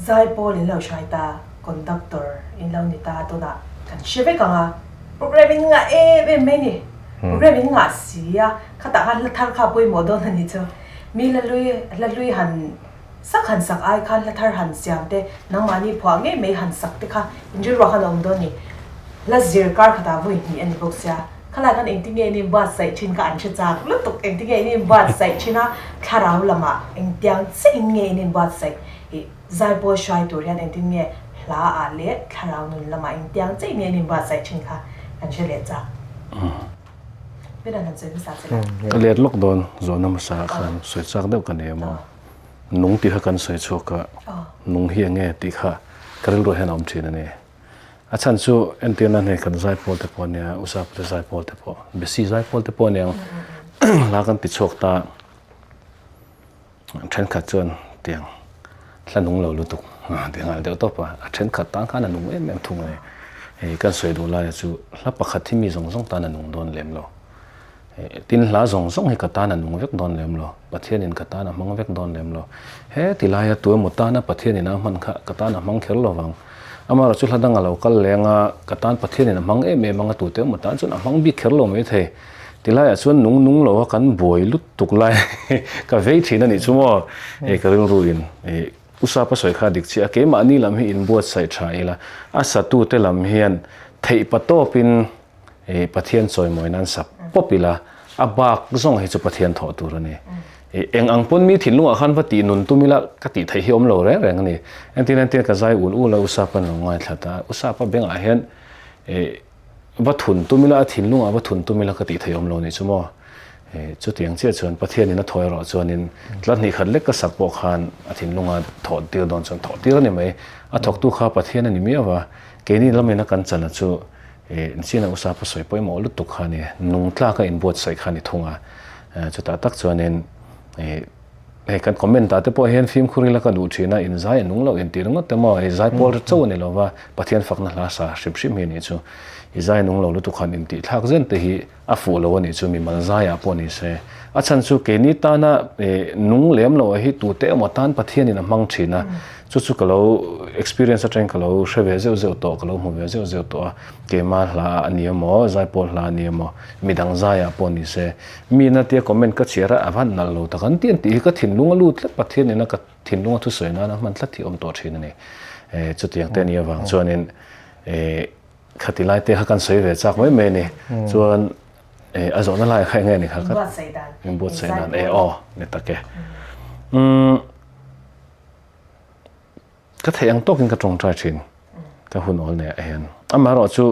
zai pol in lo shai ta conductor in lo ni ta to na kan sheve ka nga programming nga me ni programming nga sia khata han thar kha poi modon ni cho mi la lui han sak ai khan la thar han siam te nang mani phwange me han sak te kha injur ro han om do ni la zir kar khata voi ni ani boxya khala kan engting nge ni ba sai chin ka an che cha lu tuk engting nge ni ba sai china kharau lama engtiang chin nge ni ba sai zai po shai to rian engting nge la a le kharau nun lama engtiang chin nge ni ba sai chin kha an che le chaเป็นอันนั้นจะภาษาเ เลียดล็อกโดนโซนน้ำสาขันสวยจักเดียวกันเนี่ยมั้งนุ่งตีขกันสวยโชกะนุ่งเฮียงเงี้ยตีขากระโดดให้น้ำชีนั่นเองอาจารย์ชูเอ็นตีนั่นเองกันใจพอลเตปอนเนี่ยอุตสาหะใจพอลเตปอเบสซี่ใจพอลเตปอนเนี่ยลากันติดโชกตาเทรนขัดจนเตียงแล้วนุ่งเราลุตุกเตียงอะไรเดี๋ยวต่อไปเทรนขัดตั้งข้านุ่งแม่ทุ่งเลยกันสวยดูแลชูแล้วประคัดที่มีส่งตานุ่งโดนเล็มเราตินหลาส่งให้กตานันนุ่งเวกดอนเล็มloประเทศนินกตานะมังเวกดอนเล็มloเฮ้ติลายตัวหมดตานะประเทศนินนะมันขะกตานะมังเขลโลวังอามาเราจุดละดังเราก็แรงกตาประเทศนินนะมังเมมังตัวเตหมดตาจนมังบิเขลโลไม่เทติลายส่วนนุ่งเรากันบวยลุดตุกไลกับเวทีนั่นนี่ชั่วโมงก็เรื่องรู้อินอุตสาหะสวยขาดิกชีเกมานี่ลำให้อินบวชใส่ชายละอาศัตรูเตลำเฮียนไทยปะโตปินประเทศสวยมวยนั้นสับปบิลาอาบากส่งให้จุประเทศถอดตัวนี่เองอังปนมีถิ่นลุงขันวัดตีนุนตุมิละกติไทยอมโลแรงนี่อันที่นั่นเตียกระจายอุ่นอู้เราอุตสาหะนง่ายทัดตาอุตสาหะเบ่งอาเห็นวัตถุนตุมิละถิ่นลุงวัตถุนตุมิละกติไทยอมโลนี่ชั่วโมงจุดอย่างเช่นชวนประเทศนี้นะถอยรอชวนนินลัทธิขัดเล็กก็สักปอกขันถิ่นลุงถอดเตียวโดนชนถอดเตียวนี่ไหมถกตู้ข้าประเทศนั้นนี่มีว่าเกณฑ์นี้เราไม่นักกันจันทร์ชูนี่นะอุตสาหะสวยไปหมอลุตุกขานี่นุ่งตลาก็อินบวชใส่ขานี่ทงจุดตักชวนนินกันคอมเมนต์แต่พอเห็นฟิล์มคุริละก็ดูชีนะอินใจนุ่งเราอินตีนุ่งแต่มาใจพอร์เจ้านี่เราว่าประเทศฝักนั่นลาสาชิมเห็นนี่จูอินใจนุ่งเราลุตุกขานินตีทักเส้นแต่ฮีอาฟูเราวันนี้จูมีมันใจปนนี่เสอาจารย์จูเกนี่ตานะนุ่งเลี้ยมเราให้ตัวเตะมาตานประเทศนี่นะมังชีนะจุดก็เรา experience จังก็เราเชื่อเจ้าตัวก็เราหัวเจ้าตัวเกมาลาอันนี้มั้งใจพอลานี่มั้งมีดังใจปนนี่เสมีนาทีคอมเมนต์ก็เชื่อระอันนั่นเราแต่กันที่อันที่ก็ถิ่นลุงลู่ประเทศนี่นะก็ถิ่นลุงทุสวยนะมันลัทธิอมตัวชีนั่นเองจุดอย่างเต้นี่ว่าส่วนนี้ขัดที่ไล่เตะกันสวยเวจากไม่เมนี่ส่วนอาจจะนั่นไล่ใครเงี้ยนี่ครับบวชใส่ดันเนี่ยตะแกก็เทียงโตกินกระจงใจชินก็หุ่นอ่อนเนี่ยเห็นมาเราจู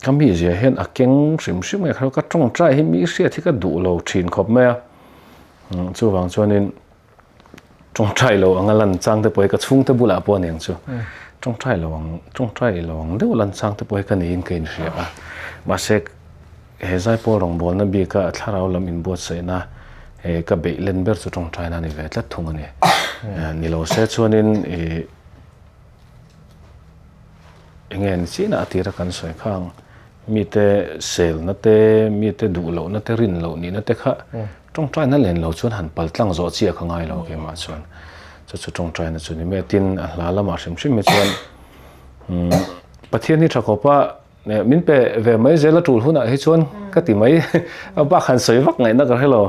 ก็มีเสียเห็นเก่งสิมไงเขาก็จงใจให้มีเสียที่ก็ดูเราชินขบแม่จูวางจวนนี้จงใจเราอังลันจังแต่ปอยก็ชุ่งแต่บุหรี่ปนอย่างจูจงใจเราเดี๋ยวลันจังแต่ปอยก็นี่กินเสียมาเสกเฮใจปอลงบอลนั่นบีก็ถ้าเราลำอินบวชเสียนะก็เบลเลนเบอร์จะจงใจนั่นนี่เวทละทุ่งนี่นี่เราเสียชวนนินเงี้ยสินะที่รักกันสวยข้างมีแต่เซลนั่นแต่มีแต่ดูเรานั่นแต่รินเรานี่นั่นแต่ข้าจงใจนั่นเล่นเราชวนหันปัลตั้งโจเจียข้างไงเราเกี่ยมาชวนจะจงใจนั่นชวนนี่แม่ตินลาละมาชิมไม่ชวนประเทศนี้ถ้าเขาว่าเนี่ยมินเปเวไม่เจละจูลหุ่นให้ชวนก็ติไม่เอาบ้าขันสวยวักไงนักให้เรา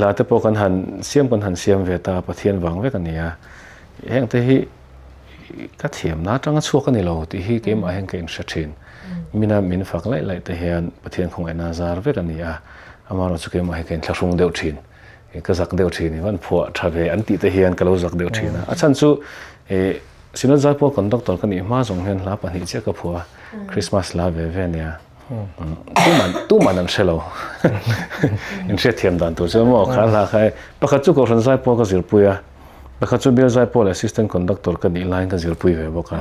ลาแต่พอกันหันเสียมเวตาประเทศวังไว้กันเนี่ยแห่งที่ก็เทียมนะจังชั่วกันนี่เราที่เกมแห่งเกมชัดเจนมินฝักไล่แต่เห็นประเทศของไอ้นาซาร์ไว้กันเนี่ยอามาเราจะเกมแห่งเกมชักรุ่งเดียวชินก็จักเดียวชินวันพอทราเวอันติแต่เห็นก็เราจักเดียวชินนะอาจารย์สู้สินใจพอคอนดักเตอร์กันนี่มาส่งเห็นลาปันหิเจ้าก็พอคริสต์มาสลาเวเนี่ยตู้มันนั่นเชลล์อินเชียเทียมดันตัวเจ้าหม้อข้าราใครประคับจุกคนใจพอก็สิรปุยประคับจุเบียใจพอเลย assistant conductor กันอีไลน์ก็สิรปุยเว้ยบอก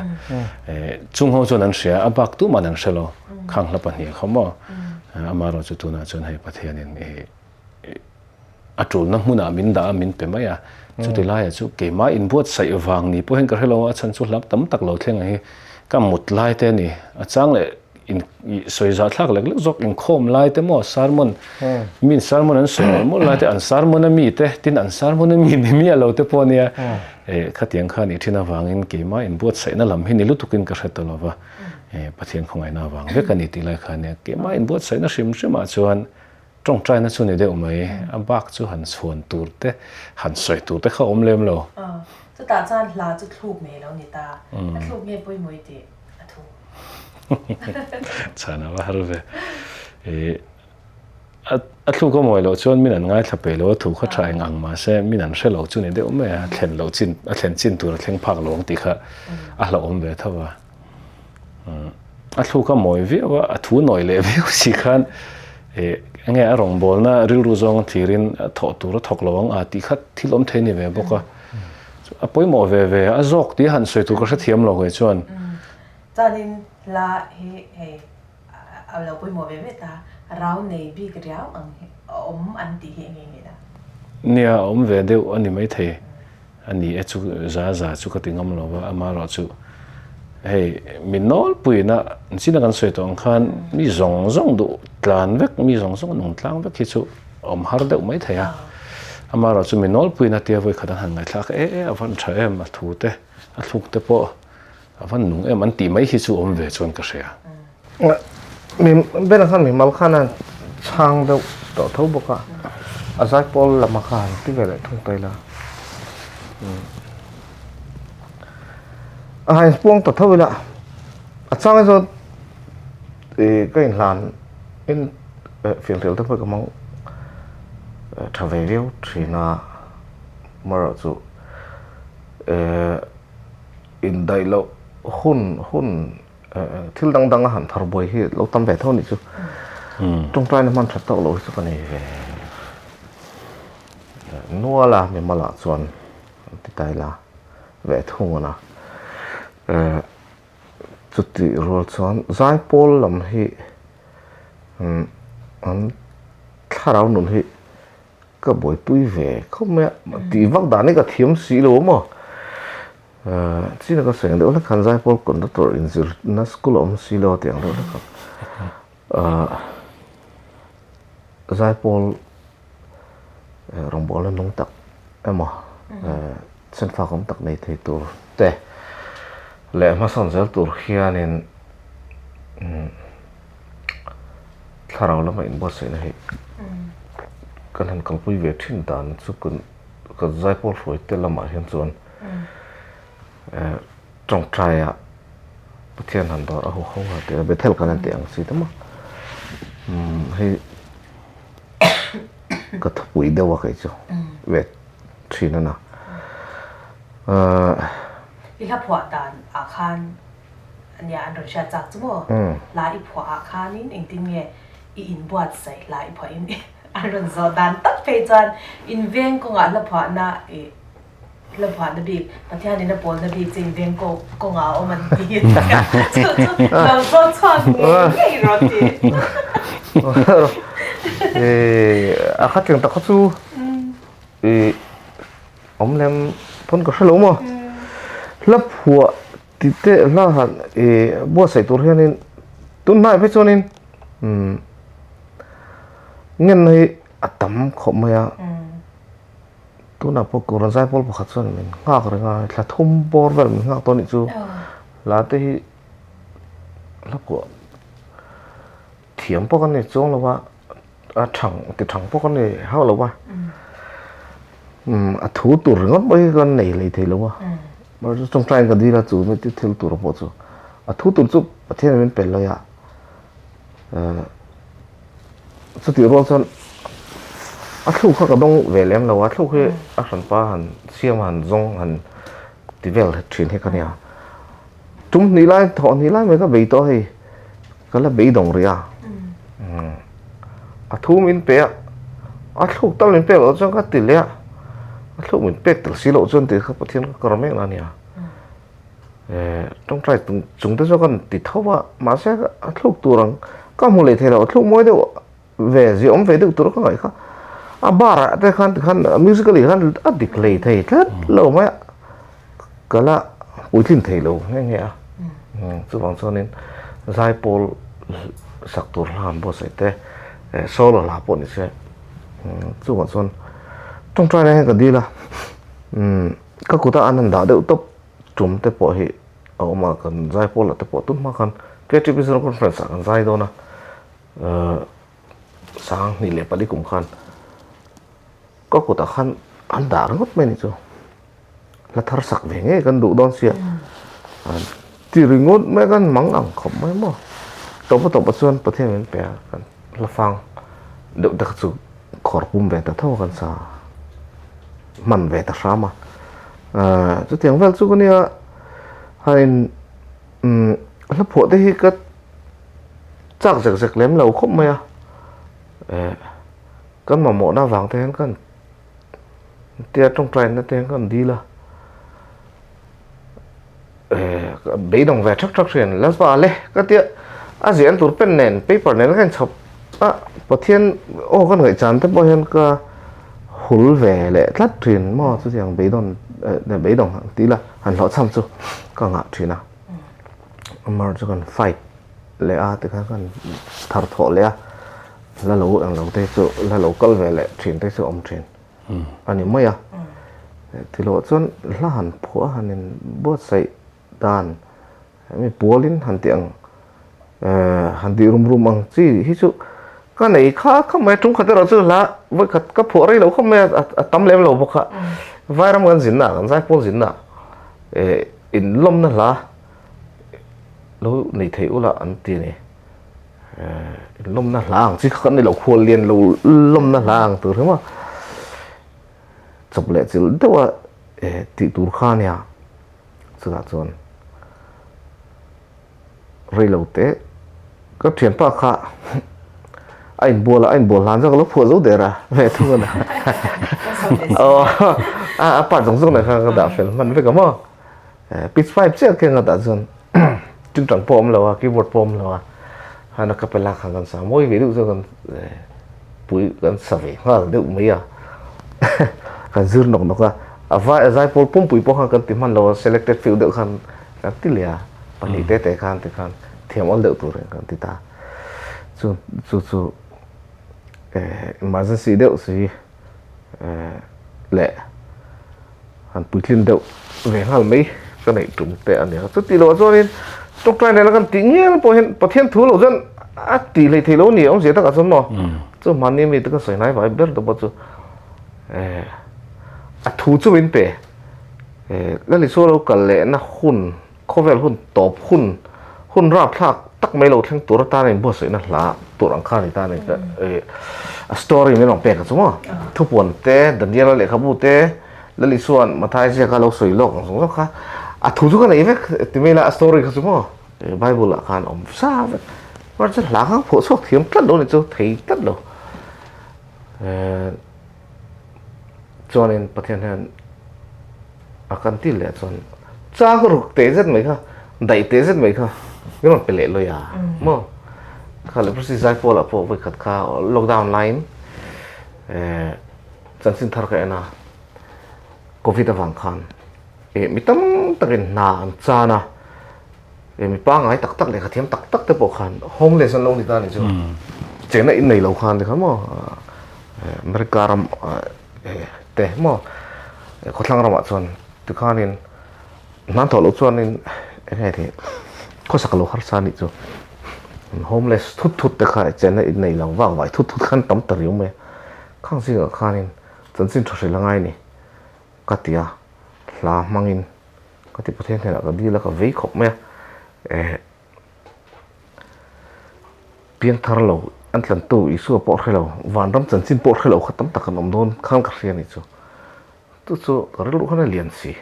จุงหัวจนนั่นเสียอับตู้มันนั่นเชลล์ข้างละปันหิเขาหม้ออามาเราจะตัวน่าจนให้ประเทศนี้อัตรุน้ำมุนามินดามินเป็นไหมจุดที่ไล่จุเกี่ยมาอินบวชใส่วางนี่พวกเห็นก็ให้เราฉันสุดลับตั้มตักเราเท่งไงก็หมดไล่เท่นี่จังเลยอินสวยจัดทักเล็กๆจกอินโคมไล่เท่หมดสารมันมีสารมันนั้นสวยหมดไล่เท่อันสารมันนั้นมีเท่ตินอันสารมันนั้นมีเราเท่พอเนี่ย khát tiếng khan ít na vàng in kì mà in buốt say na làm hin lúc tukin cái hết rồi và bắt thiên không ai na vàng với cái này thì lại khan này kì mà in buốt say na sim sim mà chuan trong trai na chuan này đều mấy anh bác chu hắn xuân tour te hắn soi tour te không lem lo chu ta chan la chu thuk me lo ni ta thuk me poi moi ti a thu chana wa har ve a thuk ko moi lo chuan min an ngai thlape lo thu kha trai ngang ma se min an hrelo chu ni de me a thlen lo chin a thlen chin tur thleng phak lawng ti kha a hlo om ve thawa a thuk ko moi vi wa a thu noi le vi si khan nghe a rong bol na ril ru zong thirin tho tur thok lawng a ti kha thilom theini ve boka a poi mo ve a zok ti han soi tu ko thiam lo ge chuan chanin la he a lo poi mo ve ta rau nei bi griao ang an ti he nge da nia ve deu ani mai the ani e chu za chu ka tingam lo wa ama ro chu hey min nol puina sina kan soi tong khan mi zong du tlan vek mi zong nong tlang vek hi chu har deuh mai theya ama ro chu min nol puina tia voi khadan han ngai thlak avan tha em a thu te a thuk te po avan nung em an ti mai hi chu ve chuan ka hrea mình bên khan mình mal khan chang đâu tổ thấu bốc à giải pol là mà khan tí về lại thông tay là hai buông tổ thấu là chang ấy rồi thì cái làn in phiền thiếu thấu cái mong trở về liêu thì là mà rồi chú in đây lâu hun thil dang han thar boy hi lo tam ve thoni chu trong trai nó man thật tao lo chu cái này về nua là mình mà là chuan ti tai là ve thung na chút ti rồi chuan zai pol lam hi an tharau nun hi ka boy pui về không mẹ ti vak da ni ka thiam si lo mo chỉ là cái chuyện đó là khán giả Paul Conductor in na school om silo tiếng đó là giải Paul rong bol lên nông tắc em à sen pha công tắc này thì tour te lẽ mà son zel tour kia nên tharau lắm in boss này kan han kal pui ve thin dan chu kun giải Paul foi te lama hian chuan trong trai à bất thiên hẳn đó ở hồ không à thì biết theo cái này tiếng gì đó mà hay cái thằng quỷ đâu cái chứ về chỉ nó nào đi khắp hoa đàn à khan nhà anh rồi sẽ chắc chứ mà lại hoa à khan nín anh tin nghe in bớt say lại hoa in anh rồi giờ đàn tất phải chọn in viên cũng à là hoa na lập hoa đặc biệt, bắt theo nên là bol đặc biệt chính viên có ngáo ở mình đi, làm sao chọn nghe rồi thì à khách trường tập chú thì ông làm phân có solo mà lập hoa thì thế là hẳn bữa xảy tour hiện nên tuần này phải cho nên nhân này tắm không mày tu na po koran sai pol pakhat chuan min ngak renga thla thum bor vel min ngak to ni chu la te hi la ko thiam po kan ni chong lawa a thang po kan ni ha lawa a thu tur ngot boi kan nei le thei lawa mar trong trai ka di la chu me ti thil tur po chu a thu tur chu pathian min pel lo ya chu ti ro chuan a thu kha ka dong ve lem lo a thu he a san pa han siam han zong han devel thin he kan ya tum ni lai tho ni lai me ka be to he ka la be dong ria a thu min pe a thu tal min pe lo chang ka ti le a thu min pe tel si lo chon ti kha pathian ka kar me na nia trong trai chúng ta cho con ti thau wa ma se a thu turang ka mu le the lo thu moi de về gì ông về được tur ka ngai kha à bar te khan musically khan a declare thei thlet lo ma kala uitin thei lo nge a chu wang cho nên zai pol sak tur lam bo se te solo la po ni se chu wang chon trong trai này ka di la các cụ ta anh đã đều top chúng te po hi mà cần giải po là te po tun mà cần cái trip business conference cần giải đó na sang ni le pali kum khan các cụ ta khan anh đã rất mấy chứ là thar sak về nghe cần đủ đón xia chỉ riêng ngốt mấy cần mắng ẳng không mấy mà tàu bắt xuân bắt thêm mình bè cần là phang được đặc sự khор bùm về ta thâu cần sa man về ta sa mà chú tiếngvel chú cái này hay là phụ đấy cái chắc lém lâu không mày cái mà mỏ đa vàng thế cái tia trong trái nó thế cái đi là bấy đồng về chắc chuyện là sao lẽ cái tia diễn tụt pen nền paper nền cái chụp bữa thiên cái người chán thế bao nhiêu cái hul về lệ lát truyền mà chú tiếng bấy đồng tí là hẳn họ chăm chú có ngã chuyện nào mà cho cần fight lệ thì cái thar thọ lệ là lâu tê chỗ là lâu câu về lệ truyền tê chỗ ông truyền anh em mấy thì lộ chọn là hẳn phổ hẳn nên bớt say đàn mình bố lên hẳn tiếng hẳn đi rum bằng gì hí chỗ cái này không mấy chúng khát rồi chứ là với cái phổ đấy lâu không mấy tắm lên lâu bốc vài năm gần dính nè gần giải phổ dính nè in lom nè là lâu này thấy là anh tiền này lom na lang chỉ khăn này là khuôn liền lâu lom na lang từ thế mà chụp lệ chỉ đâu à tỷ tu khan ya sự là chọn rồi lâu té có chuyện pa khá anh bùa lan ra cái lúc phù dấu để ra về thôi nè pa giống giống này khang cái đạo phim mình phải có mà pitch five chứ cái người ta chọn chương trình pom là keyboard pom là nó cấp lại hàng gần sáng mỗi ví dụ cho gần bụi gần sờ về được mấy gần dưa nồng nó vài giải phẫu pom bụi hàng gần tìm hàng là selected field được hàng cái tí lìa bản lý tế khan thêm all được rồi gần tí ta chú emergency được gì lệ hàng bụi lên đậu về hàng mấy cái này trúng tệ anh nhớ chút tí lộ cho nên trong trái này là cái tiếng nghe bảo thiên thú lộ dân tỷ lệ thì lâu nhiều ông dễ tất cả số mà chứ mà nên mình tất cả sợi này phải biết được bao nhiêu thú cho bên bể cái lý số lâu cả lẽ là hun có vẻ hun top hun rap thạc tắc mấy lâu thằng tuổi ta này bao sợi là tuổi anh khai ta này cái story mình làm bể cái số mà thu buồn té đợt này là lệ khám bù té là lý số mà thay sẽ cái lâu sợi lộc cái số khác thú cho cái này vậy thì mình là story cái số mà Bible là khan ông sao vậy và rất là khác phổ số thiếm tất đâu này cho thấy tất đâu cho nên bắt hiện hiện akan tí lệ cho cha có rục tế rất mấy cả đại tế rất mấy cả cái nó phải lệ rồi mà khá là bớt giải phẫu là phẫu với khát khá lockdown line chẳng xin thar cái na covid vàng khan mi tâm takin na cha na mi pa ngai tak le khathiam tak te po khan homeless an lo ni ta ni chu chena in nei lo khan de khamo america ram te mo khotlang ram chon tu khan in nan tho lo chon in he the ko sak lo har sa ni chu homeless thut te kha chena in nei lang wang vai thut khan tam tar yu me khang si khan in chan sin tho se langai ni katia là mang in có thể có thể là cái đi là cái vế khóc mẹ biến thar lâu anh lần tu isu bỏ khai lâu vạn năm chân xin bỏ khai lâu khát tấm tắc nằm đôn khang cả riêng này chú tu chú cái lúc đó liền gì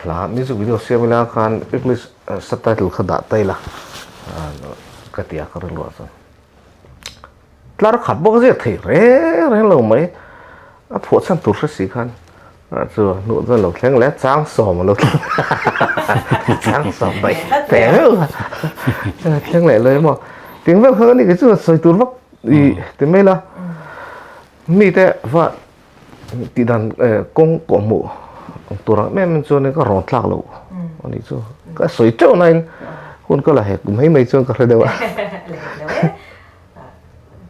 là như video xem là khan English subtitle khá đã tay là cái tiệt cái lúc đó là nó khát bao giờ thấy rẻ lâu mấy phụ sang tu rất xí khan rồi nụ dân lộc khen lẽ trang sò mà lộc trang sò vậy té khen lẽเลยmà tiếng vang hơn thì cái chuyện soi tuôn vấp thì mấy là mi thế và tí đàn công của mụ tụi nó mình cho nên có ròn lạc lộ anh đi cho cái soi trâu này hôn có là hệ cũng mấy cho cái đâu ạ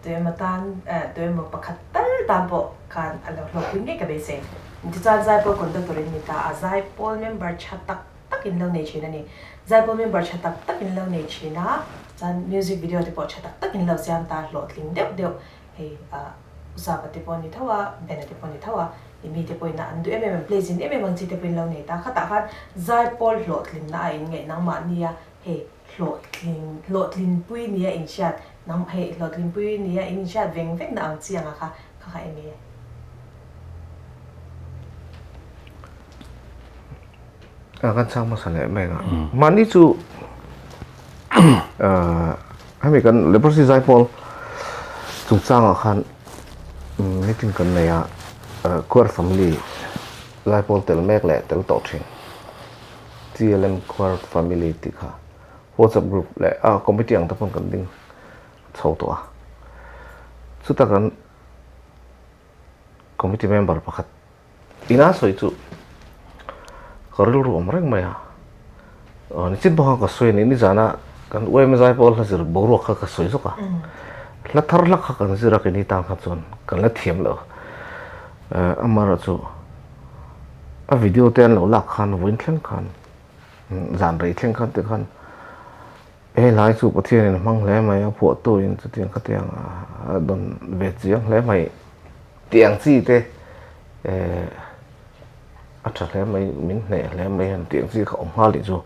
tụi mà tan tụi mà bắt khát tan bộ khan anh lộc lộc cái cái bề sen ti chan zai pol conductor ni ta a zai pol member chatak tak in lo nei china ni zai pol member chatak tak in lo nei china chan music video te po chatak tak in lo siam ta lo tling deuh hei usa pa te po ni thawa ben te po ni thawa imi te po na andu place in mang chi te po lo nei ta khata khan zai pol lo tling na in nge nang ma ni ya hei lo tling pui ni ya in chat nang hei lo tling pui ni ya in chat veng na ang chiang a kha emi kan sang masalah mereka. Mani tu, kami kan lepas si Zaipol, chung sang akan meeting kan ya, core family, Zaipol tel mek le tel touching, TLM core family tika, WhatsApp group le, committee yang tapon kan ding, cau tua, sudah kan committee member pakat, ina so itu. Karil ru omreng maya, ni cint bahang kasoi ni jana kan uai mezai pol hasir boru ka kasoi soka, la thar la ka kan zira ke ni tang khatson kan la thiam lo, amara chu, a video ten lo la khan win thleng khan, zan rei thleng khan te khan, lai chu pathian mang le maya pho to in chu tiang khatiang don ve chiang le mai tiang chi te chắc là mình này là mấy anh tiếng gì không hoa lý cho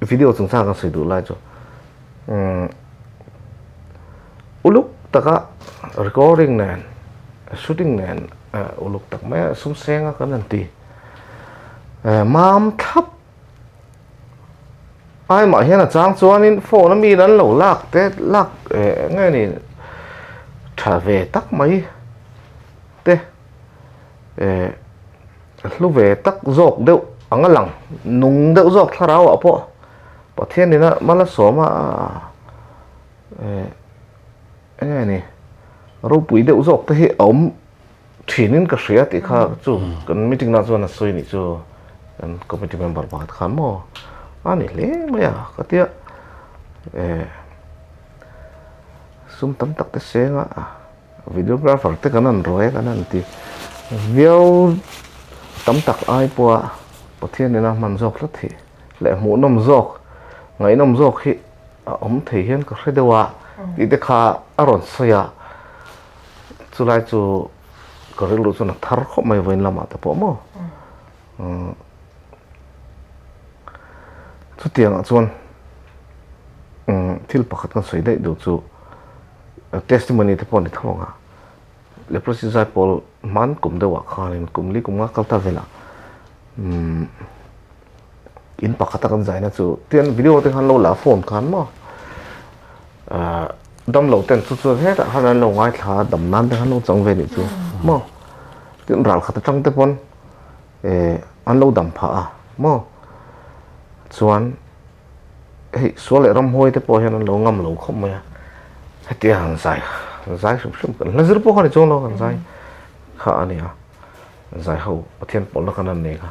video chúng ta có sử dụng lại cho lúc tất cả recording này shooting này lúc tất mấy sung sen cái này thì mam thấp ai mà hiện là trang cho nên phone nó mi đánh lẩu lạc thế lạc ngay này trả về tắc mấy thế lúc về tắc dọc đeo ang alang nung đeo dọc thà rau à po, bỏ thiên này nó mà là số mà cái này rau bụi đeo dọc thế ống chỉ nên cái sợi thì khác chú cần meeting nào cho nó sôi này chú cần committee member bảo khám mò anh này lấy mấy cái tiệt sum tấm tắc cái xe á videographer thế cái này rồi cái này thì video tấm tắc ai qua bậc thiên này là màn dọc rất thì lẽ muốn nằm dọc ngày nằm dọc khi ông thể hiện các cái điều thì để khá aron xoya chú lại chú cái lúc chú nó thar không mấy vấn làm at po mo chú tiếng chuan thil pakhat kan soi dei do chu testimony te pon ni thonga le procedure pol man kum de wa khanin kum li kum nga kalta vela in pakata kan zaina chu tian video te han lo la phone khan mo dam lo ten chu chu he ta han lo ngai thla dam nan te han lo chang ve ni chu mo tian ral khata chang te pon an lo dam pha mo chuan hei số lệ ram hoi te po hian an lo ngam lo khom mai heti han zai sum kan lazir po khani chong lo kan zai kha ani a zai ho pathian pol na kan an ne kha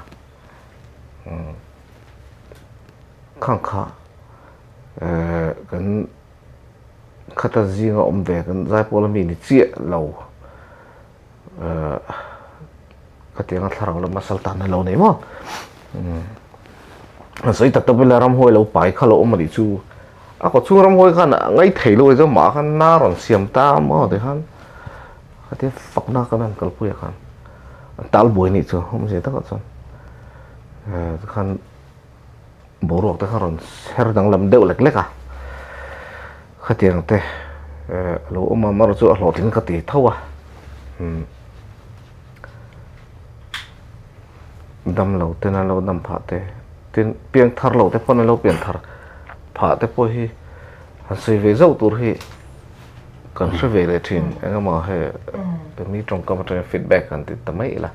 khang kha kan khata zinga om ve kan zai pol mi ni chi lo khatianga tharang lo masal tan lo nei mo soi tak tak bela ram hoi lo pai khalo om ri chu a ko chung ram hoi khan ngai thei lo zo ma khan na ron siam ta mo de khan khati fak na kan kal pu ya khan tal boi ni chu hom je ta ka chon khan borok ta kharon ser dang lam deuh lek lek a khatiang te lo oma mar chu a hlotin khati thawa dam lo te na lo dam pha te tin piang thar lo te pon lo piang thar pha te po hi han sei ve zo tur hi kan se ve le thin anga ma he mi trong ka ma feedback kan ti tamai la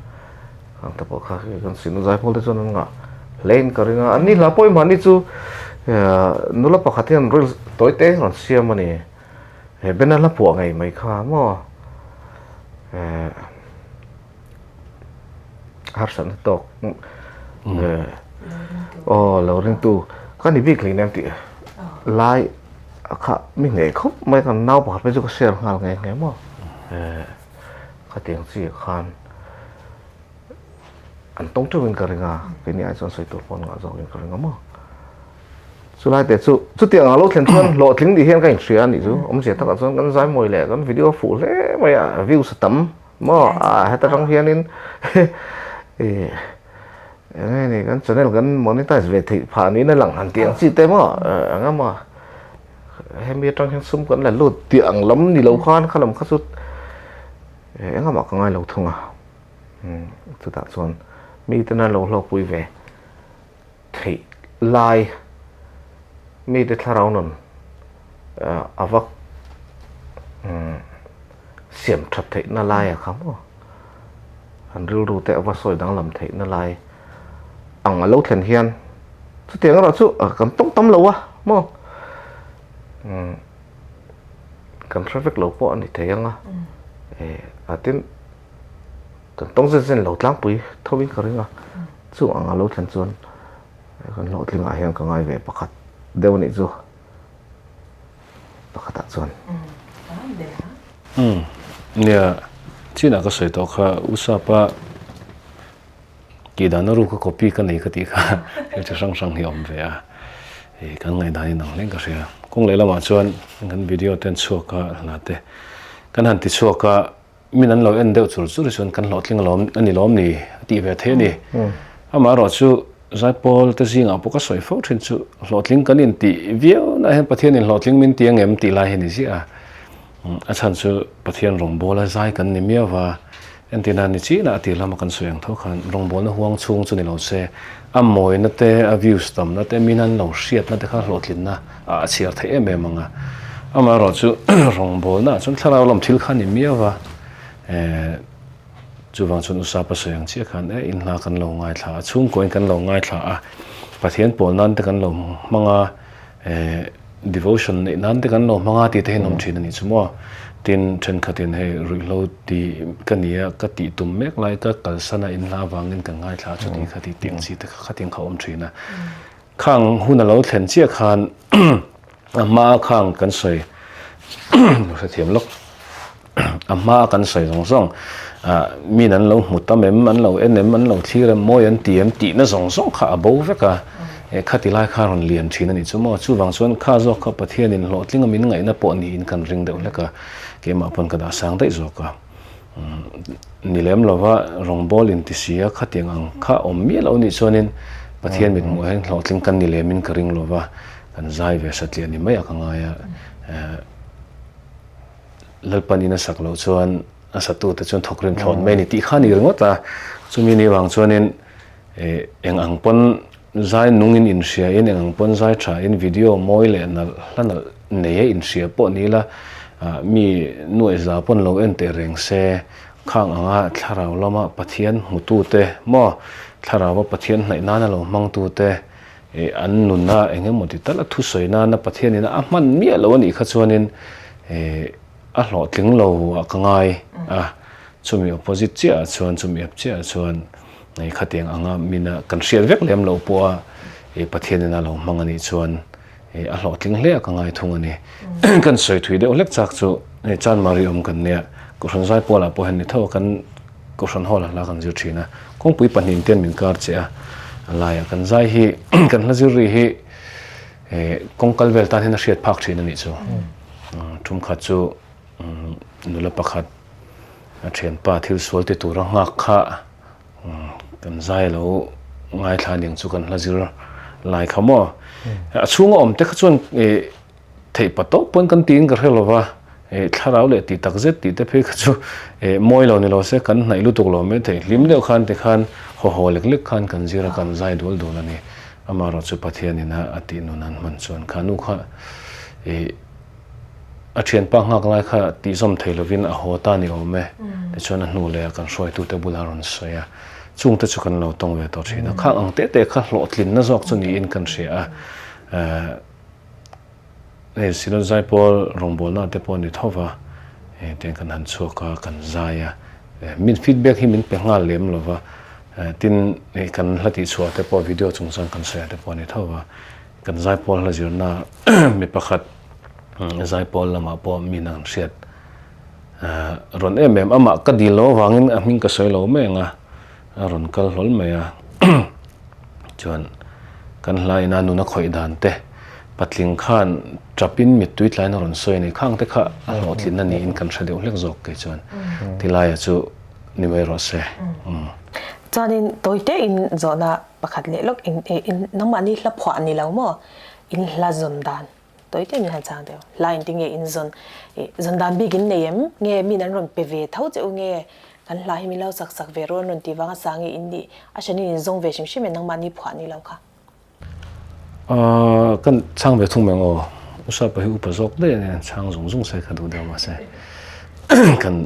ang ta po kha kan sinu zai pol te chon nga len ka ringa ani la poi mani chu nula pakhatian rul toy te ron siam ani he bena la pu ngai mai kha mo har san tok lo ring tu kan ni big nem ti lai kha mi ngai khop mai kan nau pa pe chu ko share hal ngai ngai mo kha tiang chi khan an tong tu in ka ringa ke ni ai chon soi tur pon nga zo in ka ringa mo chu lai te chu tiang a lo thlen chuan lo thling di hian ka in hria ni chu se taka chuan kan zai moi le kan video fu le mai a views tam mo a heta rang hian in này kan channel kan monetize về thì phá ní nó lặng hẳn tiếng gì thế mà ngắm mà em biết trong sum kan là lột tiếng lắm đi lâu khoan khá lắm khá sút ngắm mà có ai lâu thông à tôi tạo xuân mi tên là lâu lâu vui vẻ thì like mi để thà rau nон à vắc xiêm chặt thấy nó like à không anh rêu rêu tẹo và soi đang làm thấy nó like ang lâu thèn hiền chú tiếng đó chú cầm tông tắm lâu à mò cầm traffic lâu bỏ anh thấy không à tin cầm tông dân lâu lắm bùi thôi biết cái gì chú ang lâu thèn chuan còn lâu thèn hiền còn ai về bắt khát đều này chú bắt khát chuan nè chỉ là cái sợi tóc ha usapa kỳ đó nó có copy cái này cái tí cả cho sang sang hiểu về à cái ngày đó nó lên cái gì cũng lấy làm mà chọn cái video tên chua cả là thế cái hàng tí chua cả mình ăn lâu ăn đều chua chua rồi cái lót linh lóm anh đi lóm này tí về thế này mà rồi chú giải Paul tới riêng ở bộ cái sợi phốt trên chú lót linh cái này tí video này hiện bát thiên này lót linh mình tiếng em tí lại hiện gì à anh chú bát thiên rồng bò là giải cái này miêu và anh tin anh chỉ là tiền làm cái suyang thâu khan rong bồn nó huang chung cho nên lâu xe mồi nó te views tầm nó te minan lâu shit nó te khá lột lên na chia thấy em mà ngà mà rồi chú rong bồn na chúng ta làm thiếu khan niệm nhiều và chú vang chúng usap suyang chia khan in la kan lâu ngay thà chung coin kan lâu ngay thà phát hiện bồn nan te kan lâu manga devotion nan te kan lâu manga ti te nom chin ni chumo tin chen khatin he rulo ti kania ka ti tum mek lai ka kalsana in la wangin ka ngai thla chu ti khati tiang chi te khatin kha om thina khang hun lo thlen chia khan ama khang kan soi se thiam lok ama kan soi zong zong mi nan lo mutam em an lo enem an lo thira moi an ti na zong zong kha bo veka khati lai kha ron lian thina ni chumo chu wang chuan kha zo kha pathian in lo tlinga min ngai na po ni in kan ring deuh leka ke ma pon ka da sang dai zo ka nilem lova rong bol in tisia khating ang kha om mi lo ni chonin pathian mit mo hen lo tling kan nilem in ka ring lova kan zai ve satli ani mai aka ngaya lalpanina saklo chuan asatu te chuan thokrin thon mai ni ti khani ringota chumi ni wang chuanin eng ang pon zai nungin in sia in eng pon zai tha in video moi le na lana nei in sia po ni la mi nuai za pon lo en te reng se khang anga tharau lama pathian mutu te mo tharau pathian nai na lo mang tu te an nun na engem moti tala thu soina na pathian ina ahman mi lo ni kha chuanin a hlo tling lo ka ngai chumi opposite chia chuan chumi ap chia chuan nei khateng anga mina kan hriat vek lem lo po pathian ina lo mangani chuan a hlo tling hle ka ngai thung ani kan soi thui de olek chak chu chan mari kan ne ko ron zai pola po hen ni tho kan ko ron hola la kan ju thina kong pui panin ten min kar che laya kan zai hi kan la zuri hi kong kalvel tan hen hriat phak thina ni chu thum kha chu nula pakhat thian pa thil sual te tur ngak kha kan zai lo ngai thla chu kan la zir lai khamo chunga om te kha chuan thei pato pon kan tin ka hrelowa tharau le ti takzet ti te phe kha chu moi lo ni lo se kan nai lu tuk lo me thei lim le khan te khan ho lek lek khan kan zira kan zai dol dol ani amaro chu pathian ina ati nunan man chuan khanu kha a thian pa ngak lai kha ti som theilovin a hota ni ome te chuan a hnu le kan hroi tu te bularon soya chung te chu kan lo tong ve to thina kha ang te kha hlo tlin na zok chu ni in kan hria sino zai pol rongbol na te pon ni thova ten kan han chuka kan zaya min feedback hi min pe ngal lem lova tin kan hlati chua te po video chung sang kan share te pon ni thova kan zai pol la zirna mi pakhat zai pol lama po minan hriat ron ama ka dilo wangin a hming ka soi lo me nga ron kal hol mai a chuan kan hlai na nu na khoi dan te patling khan trapin mit tuit lai na ron soi ni khang te kha a lo thlin na ni in kan thadeu hlek zok ke chuan tilai chu ni mai ro se chanin toite in zona pakhat le lok in namani hla phwa ni lo mo in hla zon dan toite mi han chang deu line ting in zon dan bigin neem nge mi nan ron pe ve thau che nge kan hla hi mi lo sak sak ve ron ti wanga sangi indi ashani in zong ve shim shim namani phwa ni lo kha kan chang ve thung meng o usa pa hi upazok de chang zung zung se khadu de ma se kan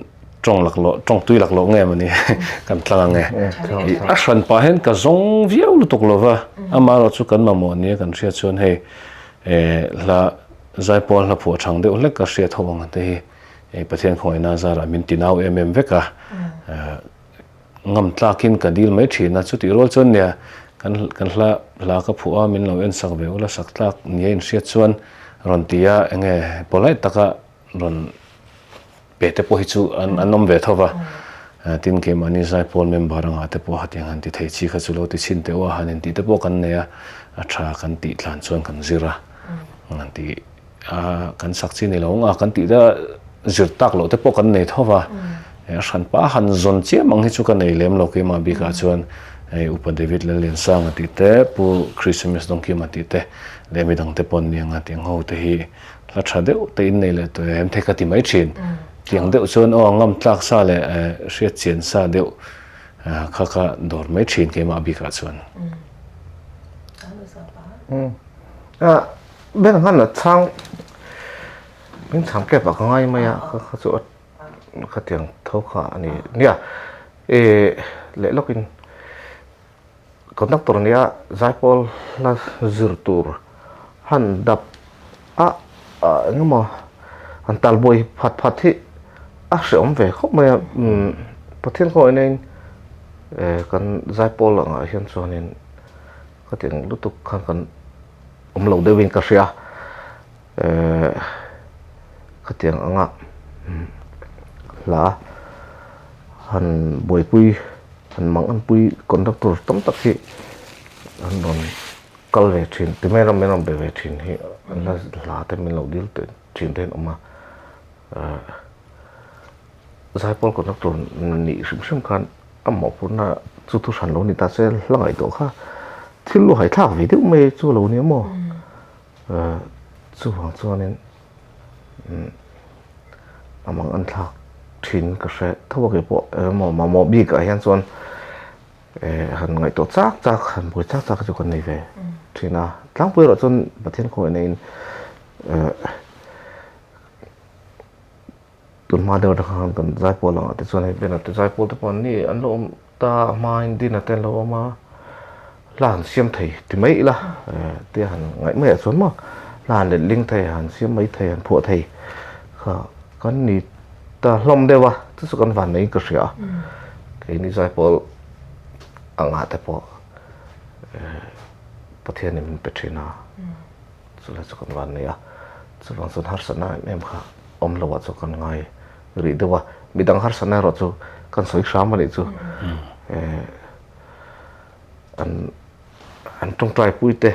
trong lak lo trong tui lak lo nge mani kan tlang nge a hran pa hen ka zong viau lu tok lova ama ro chu kan ma mo ni kan ria chon he la zai pol la phu thang de lek ka ria thawang te hi pathian khoi na zara min tinau veka ngam tlakin ka dil mai thina chu ti rol chon nia kan hla ka phu a min lo en sak ve ula sak tlak ni in ria chuan ron tia enge polai taka ron pete po hi chu an nom ve thova tin ke mani zai pol member anga te po hatiang han ti thei chi kha chu lo ti chin te wa hanin ti te po kan ne a tha kan ti tlan chuan kan zira ngan ti kan sak chi ni lo nga kan ti da zir tak lo te po kan nei thova hran pa han zon che mang hi chu kan nei lem lo ke ma bi ka chuan upa david le len sang ti te pu christmas dong ki ma ti te le mi dang te pon ni anga tiang ho te hi la tha deuh te in nei le to em the ka ti mai thin tiang deuh chuan o ngam tlak sa le hria chen sa deuh kha dor mai thin ke ma bi ka chuan bên hắn là chang bên chang kẹp vào ngay mà ya cái chỗ cái tiếng thâu khả này nè lẽ lúc in conductor nia zaipol la zurtur han dap nhưng mà han talboy phat hi a seom ve khop mai pathian khoi nên kan zaipol anga hian chuanin ka ting lutuk kan lo devin ka ria ka ting anga la han boipui han mang an pui conductor tam tak hi an don kal ve thin ti meram be ve thin hi an la te min lo dil te thin den oma zaipol conductor ni sim khan ammo purna chu tu san lo ni ta se langai to kha thil lo hai thak ve deuh me chu lo ni mo chu wang chuanin amang an thak thin ka se thawa ke po mo bi ka hian chuan han ngai to chak han boi chak chu kan nei ve thina tlang pui ro chun pathian khoi nei tun ma de han kan zaipol ang te chuan he bena te zaipol te pon ni an lo ta main din aten lo ma lan siam thei ti mai la te han ngai me chuan ma lan le ling thei han siam mai thei han phu thei kha kan ni ta hlom dewa chu kan van nei ka ria ke ni zaipol anga te po pathian min petrina chu la chu kan van nei a chu wang sun har sana em kha om lo wa chu kan ngai ri dewa midang har sana ro chu kan soi sham ani chu an trong trai pui te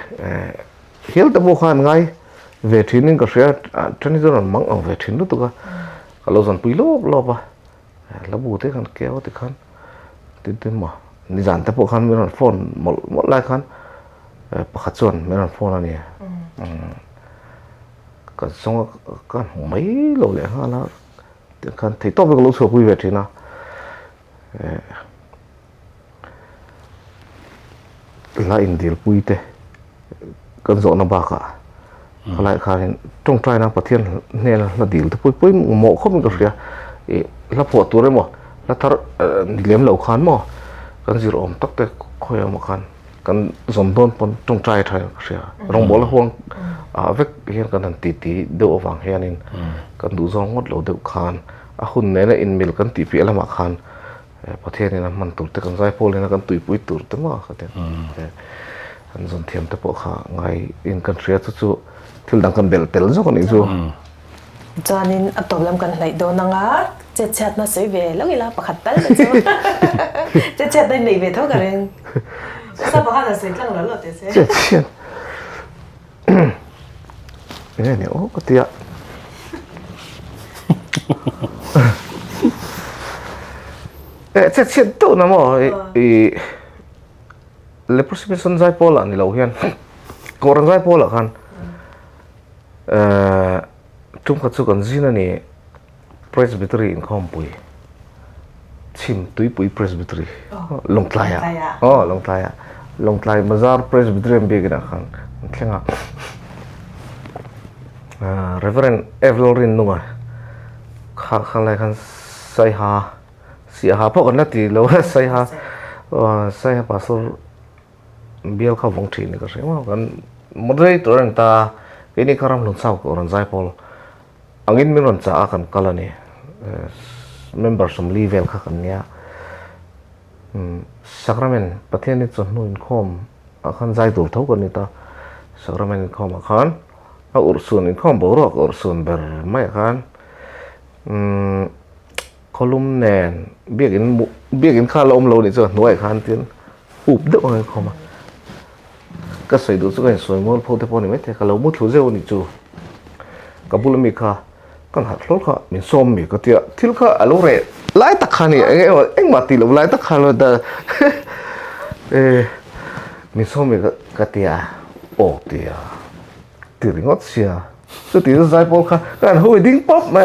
hiel te bo khan ngai ve thinin ka ria tani zon mang ang ve thin tu ka kalau zon pui lo ba la bu te kan keo te khan tin ma ni zan te po khan mi ron phone mol lai khan pakhat chuan mi ron phone ani ka song ka mai lo le ha la te khan thei to be lo so pui ve thina la in dil pui te kan zo na ba ka lại khai trong trai na pathian ne la dil te pui mo khom ka ria la pho tu re mo la thar lem lo khan mo kan zir om tak te khoi mo khan kan zom don pon trong trai thai ria rong bol huang vek hian kan ti do wang hianin kan du zong ngot lo de khan a hun ne na in mil kan ti pi ala ma khan pathian na man tur te kan zai pol na kan tui pui tur te ma kha te an zon thiam te po kha ngai in kan ria chu thil dang kan bel tel zo kan chu cho nên tập làm cần lại đồ năng á chết chết nó sẽ về lúc là bạc hạt tết rồi chết chết đây này về thôi cả nên sao bạc hạt là sẽ lăng lỡ thế sẽ chết chết cái này nếu có tiệt chết chết tụ nằm ở le perception zai pola ni lo hian koran zai pola khan tum kha chu kan zina ni presbytery in khom pui chim tui pui presbytery long tlai à long tlai mazar presbytery be gina khan thlenga reverend evelyn nunga kha lai khan sai ha si ha pho kan la ti lo sai ha pastor bial kha vong thi ni ka sema kan moderator an ta ke ni karam lun sau ko ran zai pol angin min ron cha kan kalani member som level kha kan nia sacrament pathian ni chon nu in khom akhan zai tur thau kan ni ta sacrament in khom akhan a ursun in khom borok ursun ber mai khan kolum nen biegin kha lom lo ni chu nuai khan tin up de oi khoma ka sei du chu kan soi mol phote poni me the ka lo mu thu zeu ni chu kabul mi kha kan hat lol kha min som mi ka tia thil kha alo re lai tak khani eng ma ti lo lai tak khalo da min som mi ka tia o tia ti ringot sia so ti zai pol kha kan hoi ding pop ma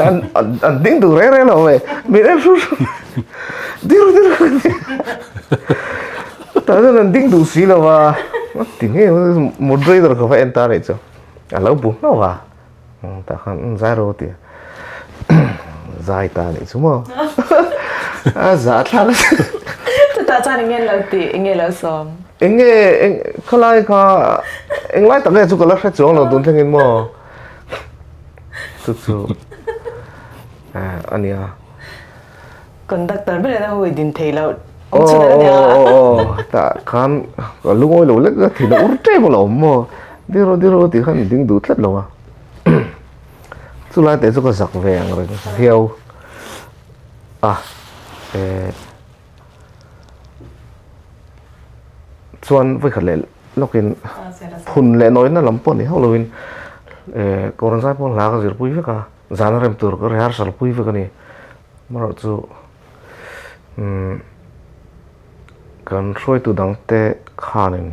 an ding du re lo we mi em su diru ta nan ding du si lo wa ti nge moderator ka fa enta re cho alo bu no wa ta khan zai ro ti zai ta ni chu mo a za tha ta cha ni nghe lo som enge khalai kha englai ta nge chu ka la kha chong lo dun thengin mo tu ania conductor bây giờ nó hồi din thầy lâu ta khan lu ngoi lo lek thì nó ur tre mo lo mo diro thì khan ding du tlat lo à chu lai te chu ka sak ve ang rồi hiao chuan với khale lokin hun le noi na lampon ni halloween koran sai pon la ga zir pui ka zana rem tur ko rehearsal pui ka ni mar chu kan soi tu dang te khanin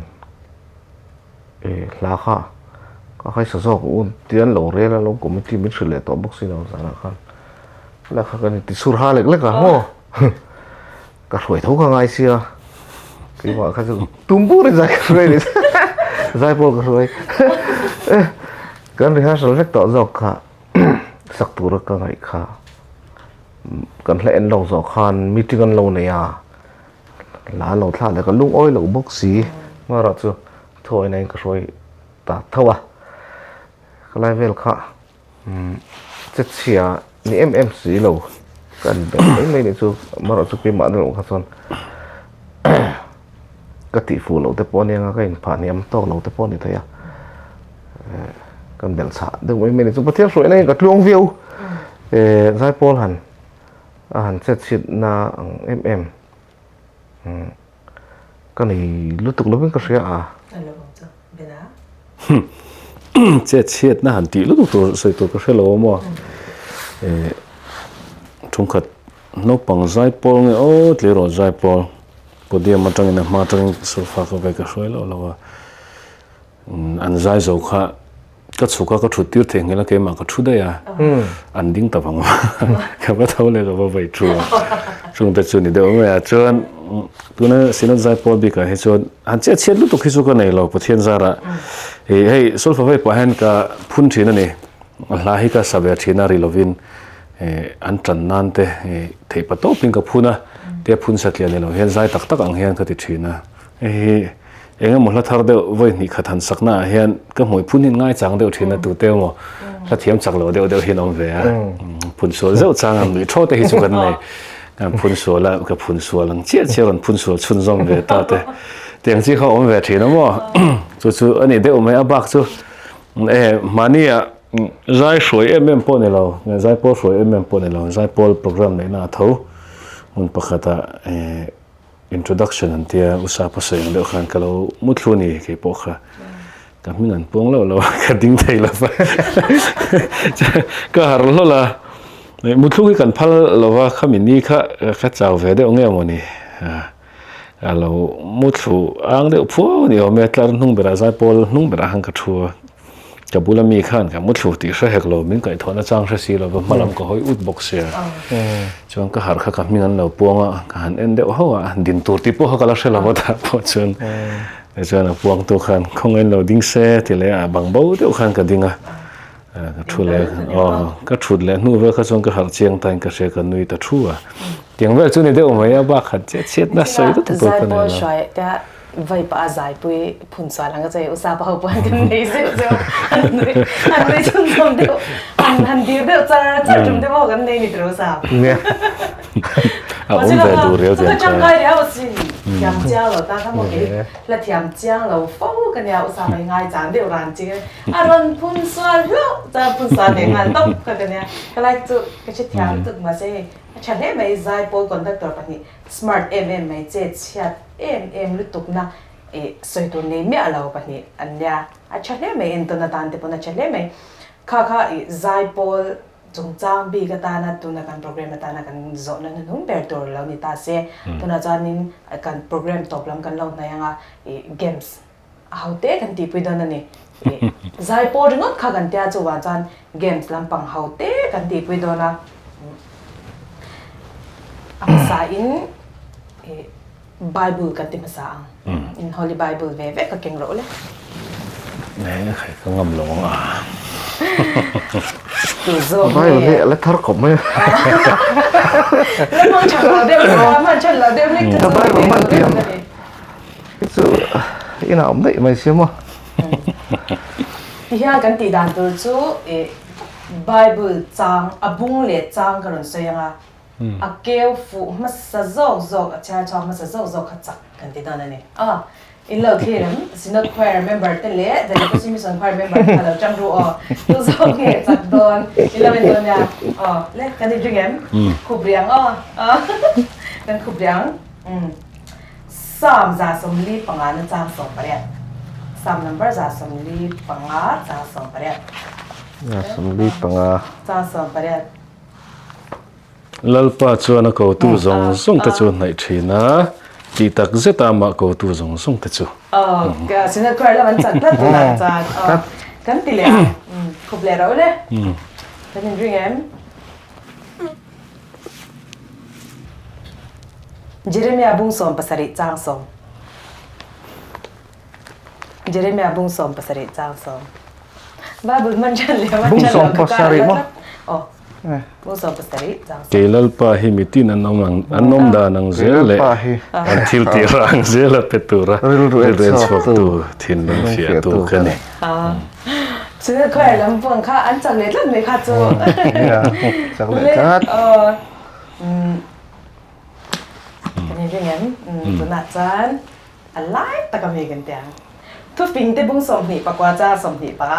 la kha ka khai sa zo un tian lo re la lo committee min shle to boxing lo zana khan la kha kan ti sur ha lek lek ka mo ka roi thau ka ngai sia cái bọn khác tum bút ra rồi giải bol rồi kan rehearsal rek to jok kha sak tur ka ngai kha kan hlen lo zo khan meeting an lo ne ya la lo thla le ka lung oi lo boxi ma ra chu thoi nai ka roi ta thawa ka level kha chet chia ni mmc lo kan mai ni chu ma ra chu pe ma lo kha son cái tỷ phú lâu tới bao nhiêu cái phản niệm to lâu tới bao nhiêu thế à cần bèn xả được mấy mình chúng ta thiết rồi này cái luồng view giải pol hẳn set sheet na cái này lúc tục lúc bên cái gì à set sheet na hẳn tỷ lúc tục rồi tục cái lâu mà trung khát nó bằng giải pol nghe ô thì rồi giải pol podium matang na matang sofa ko be ka hroi lo an zai zo kha ka chuka ka thu tir theng la ke ma ka thu da ya an ding ta bang ka ba thau le ka ba bai thu chung ta chu ni de o ya chuan tu na sinat zai pol bi ka he chuan an che chet lu tu khi chu ka nei lo pathian zara hei solfa vai pa han ka phun thin ani la hi ka sabe thina ri lovin an tran nan te thei pa to ping ka phuna te phun saklia le lo hen zai tak tak ang hian ka ti thina enga mo la thar de voi ni khathan sakna hian ka moi phun hin ngai chang de thina tu te mo la thiam chak lo de hin om ve a phun so zau chang am ni tho te hi chu kan nei kan phun so la ka phun so lang che ron phun so chun zom ve ta te tiang chi kha om ve thina mo chu ani de o mai a bak chu mania zai shroi pon elo zai pol shroi pon elo zai pol program nei na tho mun pakhata introduction an tia usa paseng le khan kalo mutluni ke pokha ka mingan pong lo ka ding thei la fa ka har lo la mutlu kan phal lo wa khamini kha chaw ve de onge moni alo mutlu ang de phu ni o me tlar nung bera zai pol nung bera hang ka thu ka bulami khan ka mutlu ti sha hek lo min kai thona chang sha si lo ba malam ko hoi ut box ya chuan ka har kha ka mingan lo puanga ka han en de ho din tur ti po ka la shela ba ta po chuan chuan a puang tu khan khong en lo ding se ti le a bang bo de khan ka dinga ka thu le ka thut le nu ve kha chuan ka har chiang tan ka she ka nui ta thu a tiang ve chu ni de o mai ba khat chet na sai tu to ka ne vai pa zai pui phun sa lang chai usa pa ho pan kan nei se so an nei chung som de han dir de cha chum de mo kan nei ni tro sa ne a om ve du reo chen chang kai de ho si tiam jia lo ta mo ke la tiam jia lo fo kan ya usa mai ngai chang de ran chi a ron phun sa lo ta phun sa de ngan top ka kan ya ka lai chu ka chi tiam tu ma seฉันเห็นไม่ใจโปรคอนดักเตอร์ปะนี่ smartไม่เจ็ดเชียดลุตุกนะสวยตัวนี้ไม่เอาปะนี่อันเนี้ยฉันเห็นไม่อินตัวนั้นตานที่ปนฉันเห็นไม่ข้าใจโปรจงจางบีก็ตานะตัวนั้นการโปรแกรมตานะการโซนนั้นนุ่มเปิดตัวเรานี่ตาเสียตัวนั้นจานินการโปรแกรมตบลำกันเราในยังเกมส์เอาเตะกันตีไปดันนี่ใจโปรดึงข้ากันเตะจูวันจันเกมส์ลำปังเอาเตะกันตีไปดันนะภาษาBible กันที่ภาษาin Holy Bible เวก็เก่งรู้เลยเนี่ยใครก็งำหลงดูโซ่ไม่เนี่ยแล้วทาร์กไม่แล้วมันฉันเราเดี๋ยวมันฉันเราเดี๋ยวนี่แต่ไม่มันเตรียมคืออีน่าไม่ไม่ใช่มั้งที่ฮะกันตีดันตัวจู่Bible จังอบุงเล็ดจังกันรู้สึกยังไงa kêu phụ mà sa zog cha cho mà sa zog khát chặt cần tí đó này in lâu khi lắm xin được choir member tên lẽ để có xin mình choir member là lâu trăm rùa tu zog nghe chặt đòn in lâu bên đòn nhà lẽ cần đi chơi game khúc riêng cần khúc riêng sam za som li pangan na chang som pare sam number za som li panga chang som pare ya som li panga chang som pare lalpa chuan a ko tu zong ta chu nai thina ti tak zeta ma ko tu zong ta chu ka sina ko la man chan ta tu na chan kan ti le khub le ro le kan in ring em Jeremia bung som pasari chang som Jeremia bung som pasari chang som Bible man chan le man bung som pasari mo bung som pasari chang som ke lalpa hi mitin anom da nang zel le an thil ti rang zel petura ren chok tu thin nang fia tu kani sina ko lam pon kha an chang le lam me kha chu chang le kha kan ni ring em tu na chan alai ta ka me kan tiang thu ping te bung som ni pa kwa cha som ni pa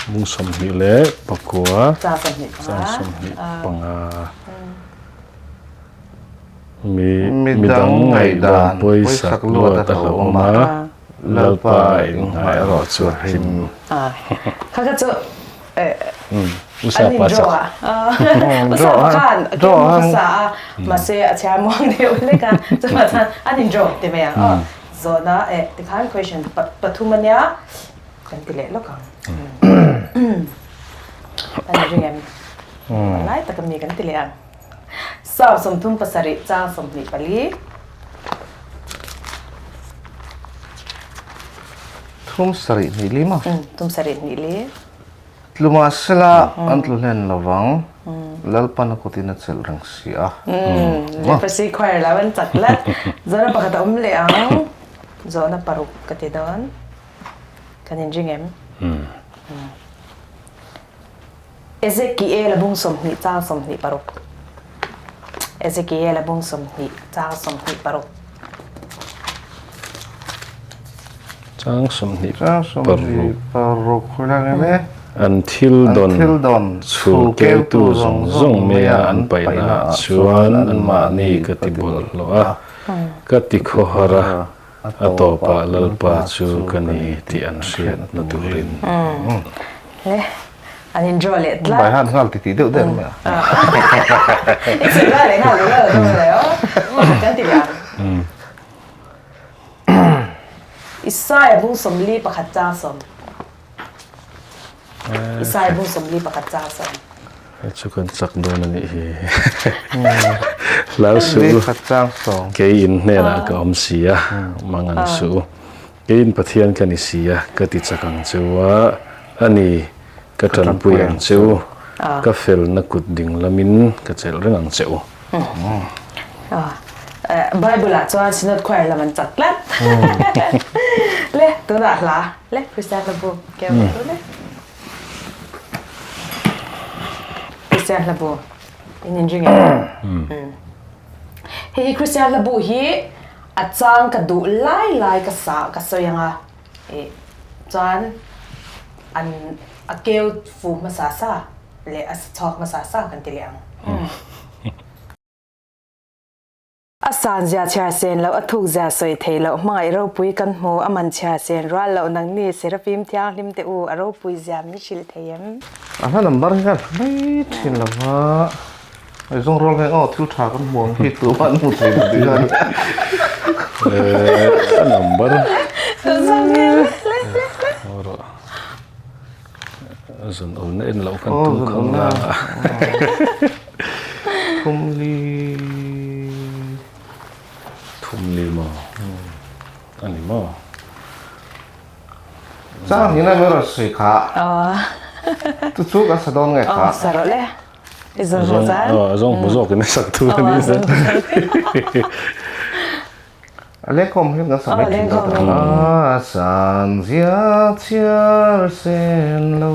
mung som hi le pakwa cha som ni panga mi dang ngai dan poi sak lo ta ho ma lalpa ngai ro chu him kha ka chu usa pa sa usa kan do sa ma se a cha mong de le ka chu ma chan an in draw te me ya zona the kind question pathumanya kan ti le lo ka anh ring em lại ta cầm ni kan ti le an sao som thum pasari cha som ni pali thum sari ni lima thum sari ni li luma sela antlulen lawang lalpan ko tinachel rang sia le pasi khoir lawan chaklat zona pakata le ang zona paruk kati don kanin ring em Ezekiel bung som ni cha som ni paruk Ezekiel bung som ni cha som ni paruk sang som ni sang som ni paruk khurang me until don chu keu tu zong me an paina chuan an ma ni ka ti bol lo a ka ti kho hara atopa lalpa chu kani ti an hriat na turin le an enjoy le tla bài hát ngal ti deuh den ma it's a le ngal le le o kan ti ya isai bu som li pakhat cha som isai bu som li pakhat cha som chu kan chak don ani hi lau su khat chang song ke in ne la ka om sia mangan su ke in pathian kan ni sia ka ti chakang chuwa ani ka tan puyang chu ka fel na kut ding lamin ka chel rengang cheu Bible la chuan sinot khwai la man chat lat le tu da la le Christian la bu ke tu le Christian la bu in jing he Christian la bu hi a chang ka du lai ka sa ka so yanga e chuan an a keu fu ma sa le a chok ma sa kan ti liang asan zia chia sen lo athuk zia soi thei lo mai ro pui kan mo aman chia sen ra lo nang ni serapim thiang lim te u aro pui zia mi shil theyem aha number kan mai thin la wa ai zong rol ngai o thil tha kan muang hi tu ban mu thei di gan number zong le ora azun ol na en lo kan tu khong na thum li mo ani mo sang ni na me ro sei kha tu chu ka sa don ngai kha sa ro le izon zan zong mo zo kan sak tu ni sa ale kom hi nga sa me san zia chiar sen lo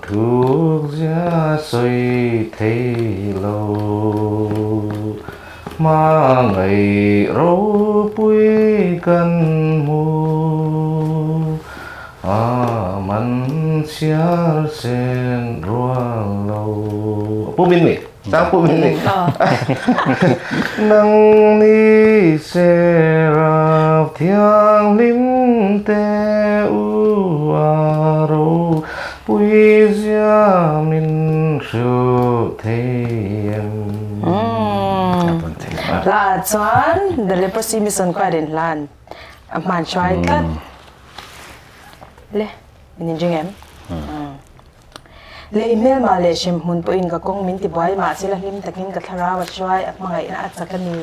thuk zia soi thei lo ma ngày ro pui kan mu man chiar sen ruang lo pu min ni sang pu min ni nang ni se ra thiang lim te u aro pui zia min su thei la chuan the leprosy mission kwa den lan man choi kat le min jing em le email ma le shem hun po in ka kong min ti boy ma sila him takin ka thara wa choi ak mga ina at sakani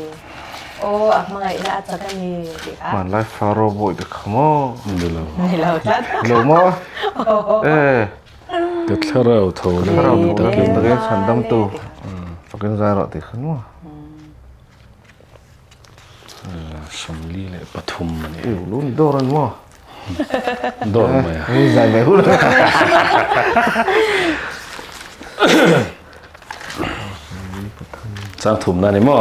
o ak mga ina at sakani di a man lai faro boy de khamo ndelo ni lo tat lo mo ka thara u tho le takin takin sandam tu takin zaro ti khanwa som li le pathum ani lun doran mo dor ma ya ni zai me hu sang thum na ni mo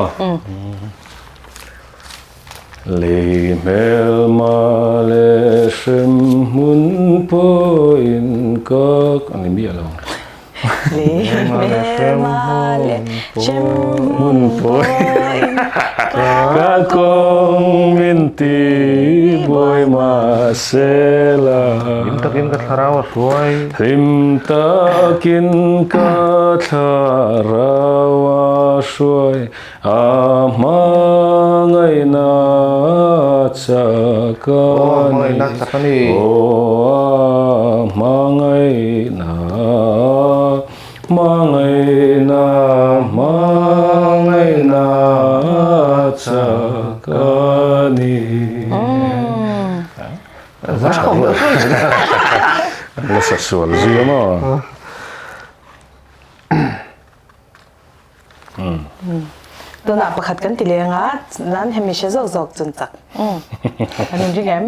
le mel ma le shem mun po in ka ani mi alo le ma le shem mun po ka kong minti boy ma sela in takin ka tharawa suai him takin ka tharawa suai amangai na chakani na chakani amangai na chakani la sexual zia mo to na pakhat kan ti le nga nan hemisha zok zok chun chak anin jing em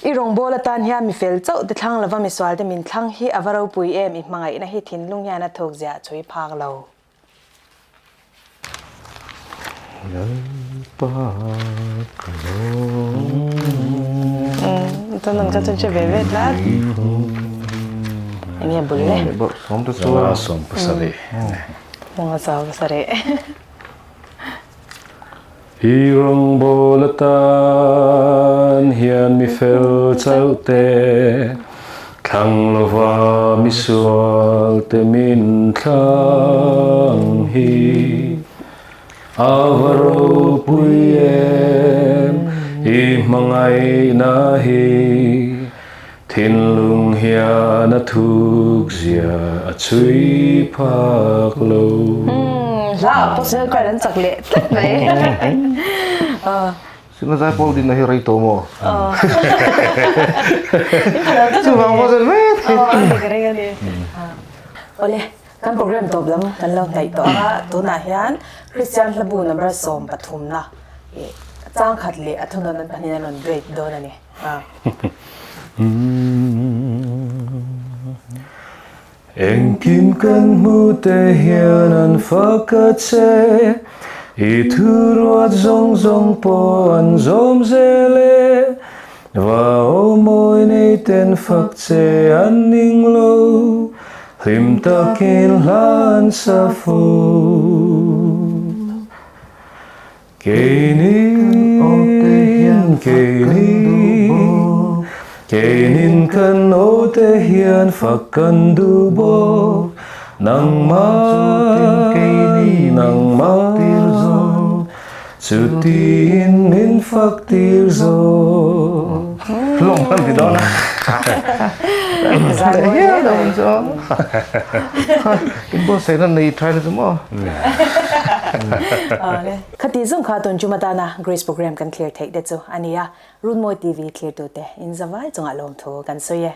i rong bola tan hian mi fel chau de thlang lova mi swal de min thlang hi avaro pui em i mangai na hi thin lung ya na thok zia chui phak lo Ito nang katun siya bebet lahat. Ini yang boleh. Som tu Zama som pasari. Mga sawa sari. Hirong bolatan hian mi fel chaute khang lova mi sual te min khang hi avaro puyen i mangai na hi thin lung hian a thuk zia a chui phak lo. La, pasal kau dan cakle. Baik. Sino saya Paul din nahiray to mo. Subang mo sa met. Keren ni. Oleh, kan program tu belum kan lau tai tu. Tu nak hian Christian lebu nombor som patum na. Cang kat le atun nan panin nan break do na ni. Engkim kan mu te hian an fakat se I thuruat zong zong po an zom zele Wa o moi nei ten fak che an ning lo Hlim takin lan sa fu Keinin kan o te hian fak kan du bo Nang ma Sutin min fak tir zo Long man di daw na. Yeah, daw so. Ibo say na try na mo. Khati zong kha ton chumata na Grace program kan clear take det so ania Runmawi TV clear to te in zawai chunga lom tho kan so ye